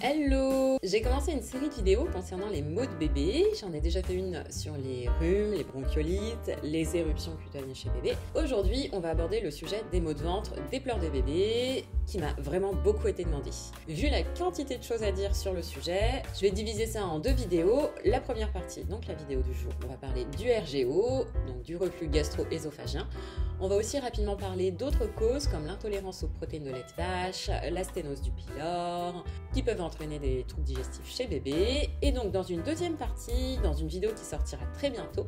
Hello! J'ai commencé une série de vidéos concernant les maux de bébé. J'en ai déjà fait une sur les rhumes, les bronchiolites, les éruptions cutanées chez bébé. Aujourd'hui, on va aborder le sujet des maux de ventre, des pleurs de bébé, qui m'a vraiment beaucoup été demandé. Vu la quantité de choses à dire sur le sujet, je vais diviser ça en deux vidéos. La première partie, donc la vidéo du jour, on va parler du RGO, donc du reflux gastro-œsophagien. On va aussi rapidement parler d'autres causes comme l'intolérance aux protéines de lait de vache, la sténose du pylore, qui peuvent entraîner des troubles digestifs chez bébé. Et donc dans une deuxième partie, dans une vidéo qui sortira très bientôt,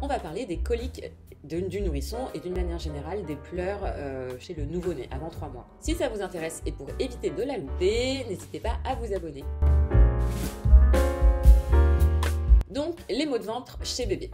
on va parler des coliques du nourrisson et d'une manière générale des pleurs chez le nouveau-né avant 3 mois. Si ça vous intéresse et pour éviter de la louper, n'hésitez pas à vous abonner. Donc les maux de ventre chez bébé.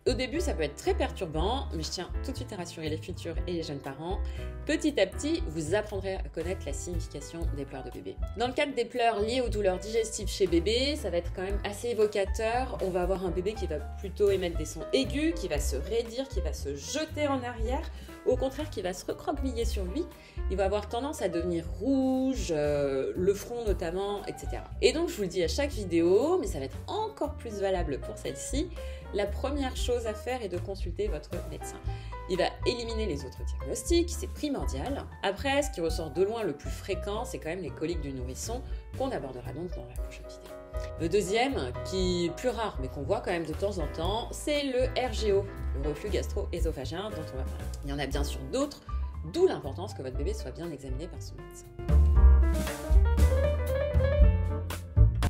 Au début, ça peut être très perturbant, mais je tiens tout de suite à rassurer les futurs et les jeunes parents. Petit à petit, vous apprendrez à connaître la signification des pleurs de bébé. Dans le cadre des pleurs liées aux douleurs digestives chez bébé, ça va être quand même assez évocateur. On va avoir un bébé qui va plutôt émettre des sons aigus, qui va se raidir, qui va se jeter en arrière, au contraire qui va se recroqueviller sur lui. Il va avoir tendance à devenir rouge, le front notamment, etc. Et donc je vous le dis à chaque vidéo, mais ça va être encore plus valable pour celle-ci, la première chose à faire est de consulter votre médecin. Il va éliminer les autres diagnostics, c'est primordial. Après, ce qui ressort de loin le plus fréquent, c'est quand même les coliques du nourrisson, qu'on abordera donc dans la prochaine vidéo. Le deuxième, qui est plus rare, mais qu'on voit quand même de temps en temps, c'est le RGO, le reflux gastro-œsophagien dont on va parler. Il y en a bien sûr d'autres, d'où l'importance que votre bébé soit bien examiné par son médecin.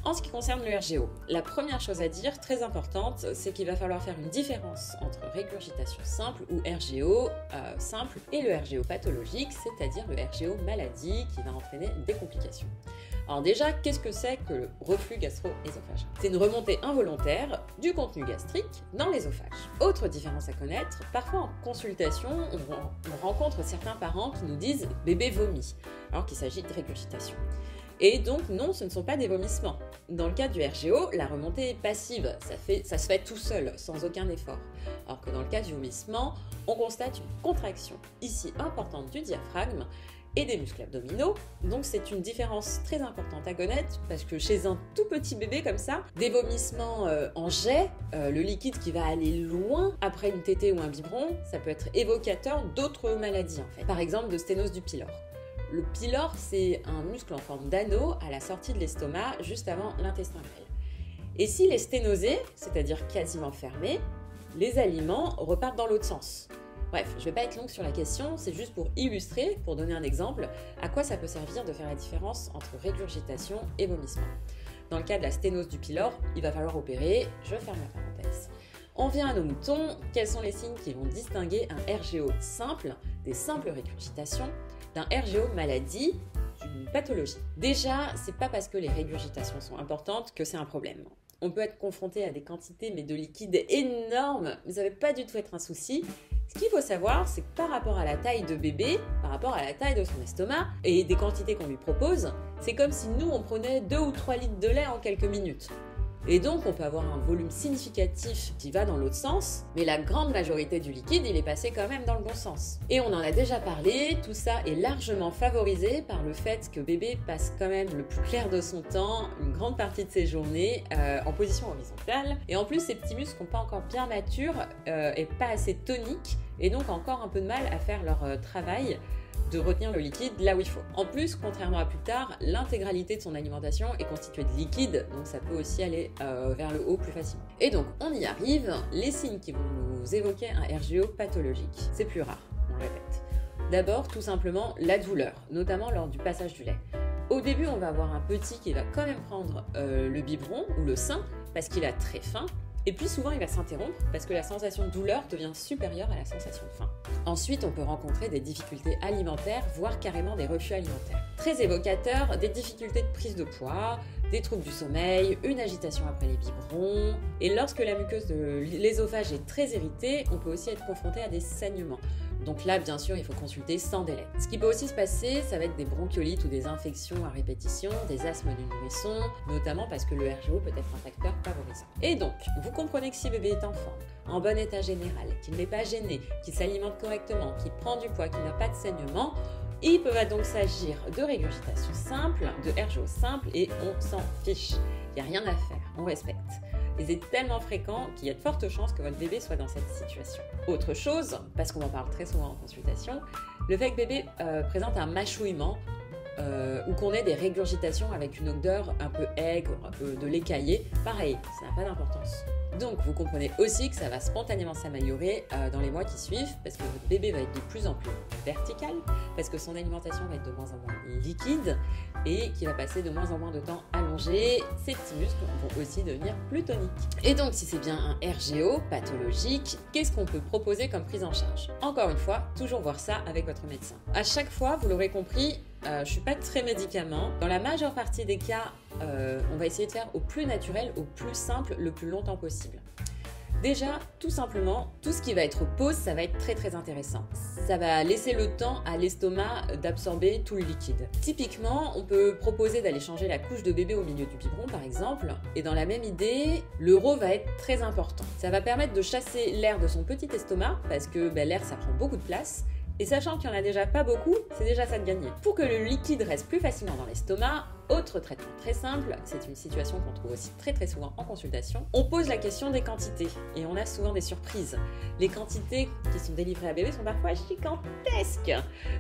En ce qui concerne le RGO, la première chose à dire, très importante, c'est qu'il va falloir faire une différence entre régurgitation simple ou RGO simple et le RGO pathologique, c'est-à-dire le RGO maladie qui va entraîner des complications. Alors déjà, qu'est-ce que c'est que le reflux gastro-œsophagien? C'est une remontée involontaire du contenu gastrique dans l'ésophage. Autre différence à connaître, parfois en consultation, on rencontre certains parents qui nous disent « bébé vomit », alors qu'il s'agit de régurgitation. Et donc non, ce ne sont pas des vomissements. Dans le cas du RGO, la remontée est passive, ça se fait tout seul, sans aucun effort. Alors que dans le cas du vomissement, on constate une contraction ici importante du diaphragme et des muscles abdominaux. Donc c'est une différence très importante à connaître parce que chez un tout petit bébé comme ça, des vomissements en jet, le liquide qui va aller loin après une tétée ou un biberon, ça peut être évocateur d'autres maladies en fait. Par exemple de sténose du pylore. Le pylore, c'est un muscle en forme d'anneau à la sortie de l'estomac, juste avant l'intestin grêle. Et s'il est sténosé, c'est-à-dire quasiment fermé, les aliments repartent dans l'autre sens. Bref, je ne vais pas être longue sur la question, c'est juste pour illustrer, pour donner un exemple, à quoi ça peut servir de faire la différence entre régurgitation et vomissement. Dans le cas de la sténose du pylore, il va falloir opérer, je ferme la parenthèse. On vient à nos moutons, quels sont les signes qui vont distinguer un RGO simple, des simples régurgitations, d'un RGO maladie, d'une pathologie. Déjà, c'est pas parce que les régurgitations sont importantes que c'est un problème. On peut être confronté à des quantités mais de liquide énormes, mais ça ne va pas du tout être un souci. Ce qu'il faut savoir, c'est que par rapport à la taille de bébé, par rapport à la taille de son estomac et des quantités qu'on lui propose, c'est comme si nous on prenait 2 ou 3 litres de lait en quelques minutes. Et donc, on peut avoir un volume significatif qui va dans l'autre sens, mais la grande majorité du liquide, il est passé quand même dans le bon sens. Et on en a déjà parlé, tout ça est largement favorisé par le fait que bébé passe quand même le plus clair de son temps, une grande partie de ses journées, en position horizontale. Et en plus, ces petits muscles sont pas encore bien matures et pas assez toniques, et donc encore un peu de mal à faire leur travail de retenir le liquide là où il faut. En plus, contrairement à plus tard, l'intégralité de son alimentation est constituée de liquide, donc ça peut aussi aller vers le haut plus facilement. Et donc, on y arrive, les signes qui vont nous évoquer un RGO pathologique. C'est plus rare, on le répète. D'abord, tout simplement, la douleur, notamment lors du passage du lait. Au début, on va avoir un petit qui va quand même prendre le biberon ou le sein, parce qu'il a très faim. Et puis souvent, il va s'interrompre parce que la sensation de douleur devient supérieure à la sensation de faim. Ensuite, on peut rencontrer des difficultés alimentaires, voire carrément des refus alimentaires. Très évocateur, des difficultés de prise de poids, des troubles du sommeil, une agitation après les biberons. Et lorsque la muqueuse de l'ésophage est très irritée, on peut aussi être confronté à des saignements. Donc là, bien sûr, il faut consulter sans délai. Ce qui peut aussi se passer, ça va être des bronchiolites ou des infections à répétition, des asthmes du nourrisson, notamment parce que le RGO peut être un facteur favorisant. Et donc, vous comprenez que si bébé est en forme, en bon état général, qu'il n'est pas gêné, qu'il s'alimente correctement, qu'il prend du poids, qu'il n'a pas de saignement, Et il peut donc s'agir de régurgitation simple, de RGO simple, et on s'en fiche. Il n'y a rien à faire, on respecte. Et c'est tellement fréquent qu'il y a de fortes chances que votre bébé soit dans cette situation. Autre chose, parce qu'on en parle très souvent en consultation, le fait que bébé présente un mâchouillement ou qu'on ait des régurgitations avec une odeur un peu aigre, de lait caillé, pareil, ça n'a pas d'importance. Donc vous comprenez aussi que ça va spontanément s'améliorer dans les mois qui suivent parce que votre bébé va être de plus en plus vertical, parce que son alimentation va être de moins en moins liquide et qu'il va passer de moins en moins de temps allongé. Ses petits muscles vont aussi devenir plus toniques. Et donc si c'est bien un RGO pathologique, qu'est-ce qu'on peut proposer comme prise en charge? Encore une fois, toujours voir ça avec votre médecin. À chaque fois, vous l'aurez compris, je ne suis pas très médicament. Dans la majeure partie des cas, on va essayer de faire au plus naturel, au plus simple, le plus longtemps possible. Déjà, tout simplement, tout ce qui va être pause, ça va être très très intéressant. Ça va laisser le temps à l'estomac d'absorber tout le liquide. Typiquement, on peut proposer d'aller changer la couche de bébé au milieu du biberon par exemple, et dans la même idée, l'euro va être très important. Ça va permettre de chasser l'air de son petit estomac, parce que l'air ça prend beaucoup de place, et sachant qu'il n'y en a déjà pas beaucoup, c'est déjà ça de gagner. Pour que le liquide reste plus facilement dans l'estomac, autre traitement très simple, c'est une situation qu'on trouve aussi très très souvent en consultation, on pose la question des quantités et on a souvent des surprises. Les quantités qui sont délivrées à bébé sont parfois gigantesques,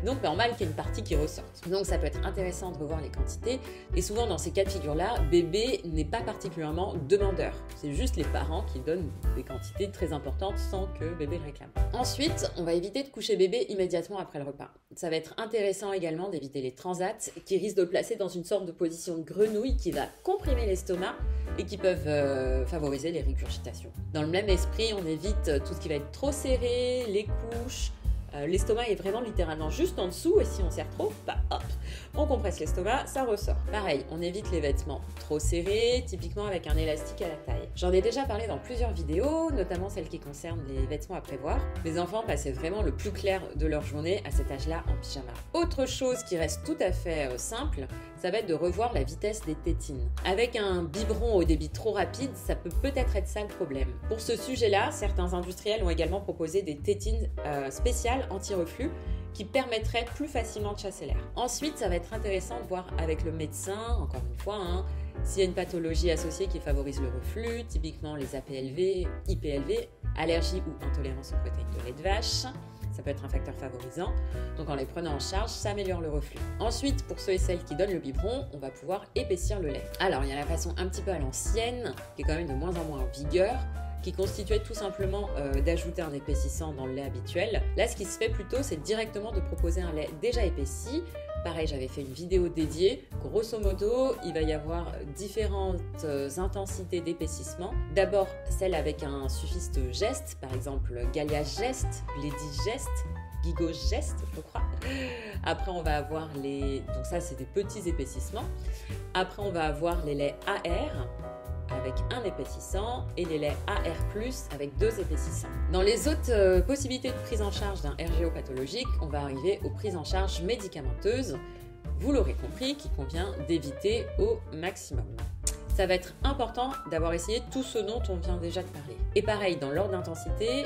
donc normal qu'il y ait une partie qui ressorte. Donc ça peut être intéressant de revoir les quantités et souvent dans ces cas de figure-là, bébé n'est pas particulièrement demandeur. C'est juste les parents qui donnent des quantités très importantes sans que bébé le réclame. Ensuite, on va éviter de coucher bébé immédiatement après le repas. Ça va être intéressant également d'éviter les transats qui risquent de le placer dans une sorte de position de grenouille qui va comprimer l'estomac et qui peuvent favoriser les régurgitations. Dans le même esprit, on évite tout ce qui va être trop serré, les couches. L'estomac est vraiment littéralement juste en dessous et si on serre trop, bah hop, on compresse l'estomac, ça ressort. Pareil, on évite les vêtements trop serrés, typiquement avec un élastique à la taille. J'en ai déjà parlé dans plusieurs vidéos, notamment celles qui concernent les vêtements à prévoir. Les enfants passaient vraiment le plus clair de leur journée à cet âge-là en pyjama. Autre chose qui reste tout à fait simple, ça va être de revoir la vitesse des tétines. Avec un biberon au débit trop rapide, ça peut peut-être être ça le problème. Pour ce sujet-là, certains industriels ont également proposé des tétines spéciales anti-reflux qui permettraient plus facilement de chasser l'air. Ensuite, ça va être intéressant de voir avec le médecin, encore une fois, s'il y a une pathologie associée qui favorise le reflux, typiquement les APLV, IPLV, allergie ou intolérance aux protéines de lait de vache. Ça peut être un facteur favorisant. Donc en les prenant en charge, ça améliore le reflux. Ensuite, pour ceux et celles qui donnent le biberon, on va pouvoir épaissir le lait. Alors, il y a la façon un petit peu à l'ancienne, qui est quand même de moins en moins en vigueur, qui constituait tout simplement d'ajouter un épaississant dans le lait habituel. Là, ce qui se fait plutôt, c'est directement de proposer un lait déjà épaissi. Pareil, j'avais fait une vidéo dédiée. Grosso modo, il va y avoir différentes intensités d'épaississement. D'abord, celle avec un suffixe geste, par exemple Galia geste, Lady geste, Gigo geste, je crois. Après, on va avoir les... Donc ça, c'est des petits épaississements. Après, on va avoir les laits AR, avec un épaississant et les laits AR+, avec 2 épaississants. Dans les autres possibilités de prise en charge d'un RGO pathologique, on va arriver aux prises en charge médicamenteuses, vous l'aurez compris, qu'il convient d'éviter au maximum. Ça va être important d'avoir essayé tout ce dont on vient déjà de parler. Et pareil, dans l'ordre d'intensité,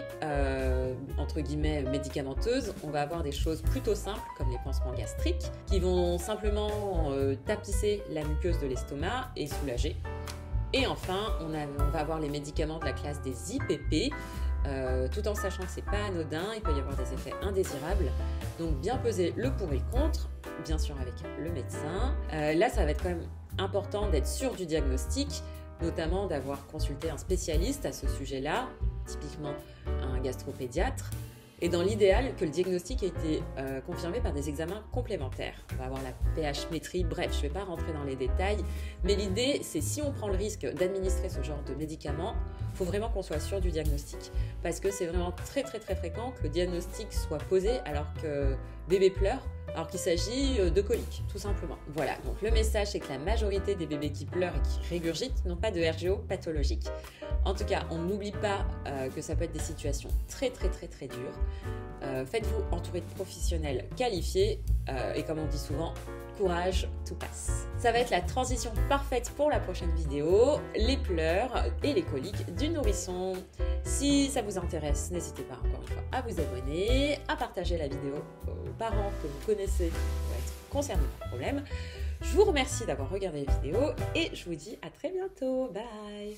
entre guillemets médicamenteuse, on va avoir des choses plutôt simples comme les pansements gastriques qui vont simplement tapisser la muqueuse de l'estomac et soulager. Et enfin, on va avoir les médicaments de la classe des IPP, tout en sachant que c'est pas anodin, il peut y avoir des effets indésirables. Donc bien peser le pour et le contre, bien sûr avec le médecin. Là, ça va être quand même important d'être sûr du diagnostic, notamment d'avoir consulté un spécialiste à ce sujet-là, typiquement un gastropédiatre. Et dans l'idéal, que le diagnostic ait été confirmé par des examens complémentaires. On va avoir la pH-métrie, bref, je ne vais pas rentrer dans les détails, mais l'idée, c'est si on prend le risque d'administrer ce genre de médicaments, il faut vraiment qu'on soit sûr du diagnostic. Parce que c'est vraiment très très très fréquent que le diagnostic soit posé alors que bébé pleure, alors qu'il s'agit de coliques, tout simplement. Voilà, donc le message, c'est que la majorité des bébés qui pleurent et qui régurgitent n'ont pas de RGO pathologique. En tout cas, on n'oublie pas que ça peut être des situations très très très très dures. Faites-vous entourer de professionnels qualifiés et comme on dit souvent, courage, tout passe. Ça va être la transition parfaite pour la prochaine vidéo, les pleurs et les coliques du nourrisson. Si ça vous intéresse, n'hésitez pas encore une fois à vous abonner, à partager la vidéo aux parents que vous connaissez qui vont être concernés par le problème. Je vous remercie d'avoir regardé la vidéo et je vous dis à très bientôt. Bye!